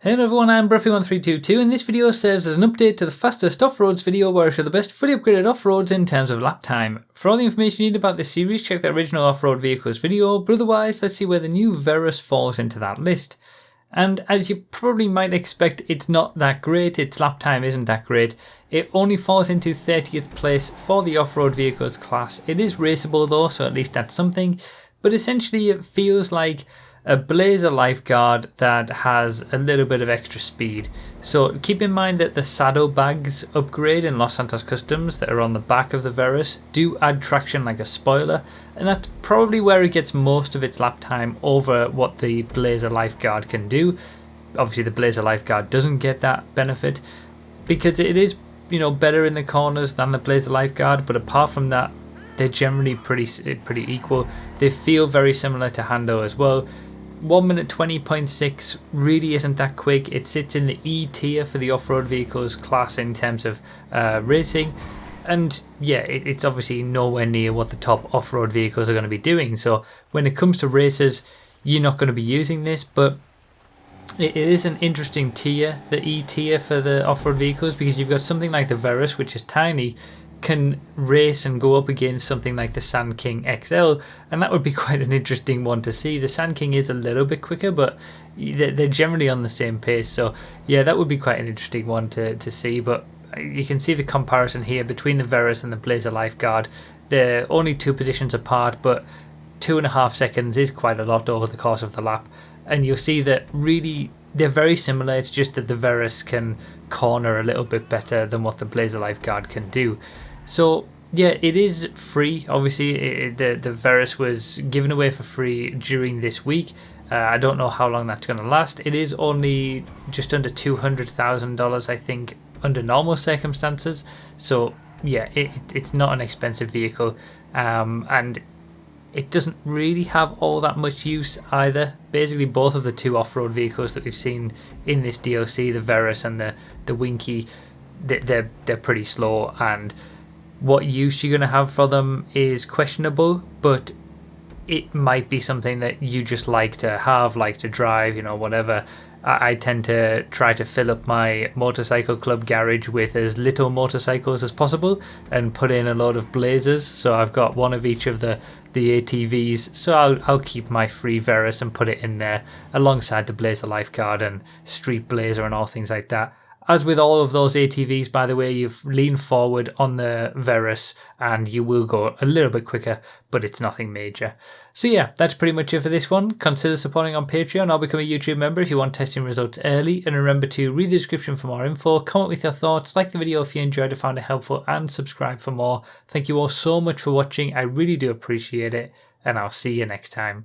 Hello everyone, I'm Bruffy1322 and this video serves as an update to the fastest off-roads video where I show the best fully upgraded off-roads in terms of lap time. For all the information you need about this series, check the original off-road vehicles video, but otherwise let's see where the new Verus falls into that list. And as you probably might expect, it's not that great, its lap time isn't that great. It only falls into 30th place for the off-road vehicles class. It is raceable though, so at least that's something, but essentially it feels like a Blazer lifeguard that has a little bit of extra speed. So keep in mind that the saddlebags upgrade in Los Santos Customs that are on the back of the Verus do add traction like a spoiler, and that's probably where it gets most of its lap time over what the Blazer lifeguard can do. Obviously the Blazer lifeguard doesn't get that benefit because it is, better in the corners than the Blazer lifeguard, but apart from that they're generally pretty equal. They feel very similar to Hando as well. 1 minute 20.6 really isn't that quick. It sits in the E tier for the off-road vehicles class in terms of racing, and yeah, it's obviously nowhere near what the top off-road vehicles are going to be doing. So when it comes to races, you're not going to be using this, but it is an interesting tier, the E tier for the off-road vehicles, because you've got something like the Verus, which is tiny, can race and go up against something like the Sand King XL, and that would be quite an interesting one to see. The Sand King is a little bit quicker, but they're generally on the same pace, so yeah, that would be quite an interesting one to see. But you can see the comparison here between the Verus and the Blazer Lifeguard. They're only 2 positions apart, but 2.5 seconds is quite a lot over the course of the lap, and you'll see that really they're very similar. It's just that the Verus can corner a little bit better than what the Blazer Lifeguard can do. So yeah, it is free. Obviously, the Verus was given away for free during this week. I don't know how long that's going to last. It is only just under $200,000, I think, under normal circumstances. So yeah, it's not an expensive vehicle, and it doesn't really have all that much use either. Basically, both of the 2 off-road vehicles that we've seen in this DLC, the Verus and the Winky, they're pretty slow, and what use you're going to have for them is questionable, but it might be something that you just like to have, like to drive, whatever. I tend to try to fill up my motorcycle club garage with as little motorcycles as possible and put in a load of Blazers, so I've got one of each of the ATVs, so I'll keep my free Verus and put it in there alongside the Blazer Lifeguard and Street Blazer and all things like that. As with all of those ATVs, by the way, you've leaned forward on the Verus and you will go a little bit quicker, but it's nothing major. So yeah, that's pretty much it for this one. Consider supporting on Patreon or become a YouTube member if you want testing results early. And remember to read the description for more info, comment with your thoughts, like the video if you enjoyed it, found it helpful, and subscribe for more. Thank you all so much for watching. I really do appreciate it, and I'll see you next time.